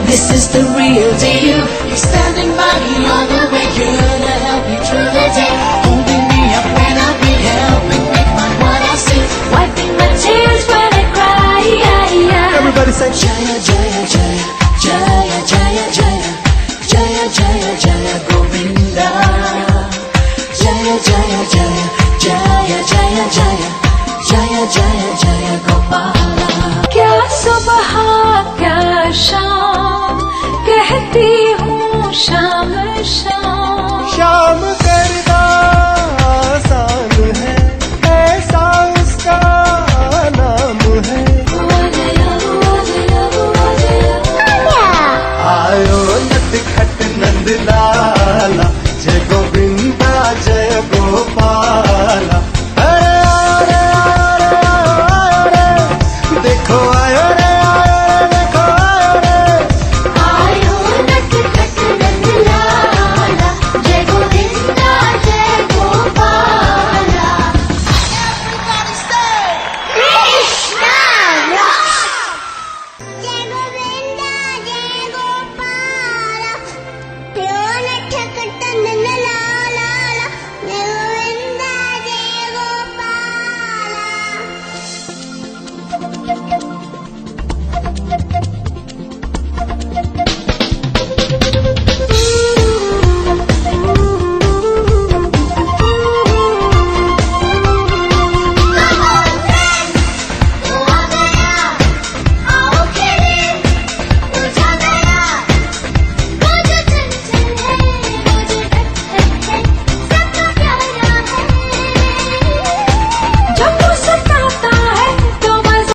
this is the real deal. You're standing by me all the way, you're gonna help me through the day, holding me up when I need help and make my what I see, wiping my tears when I cry. Everybody say Jaya Jaya Jaya Jaya Jaya Jaya Jaya Jaya Jaya Govinda. Jaya Jaya Jaya Jaya Jaya Jaya Jaya Jaya Jaya Gopala. क्या सुबह क्या शाम कहती हूँ शाम शाम.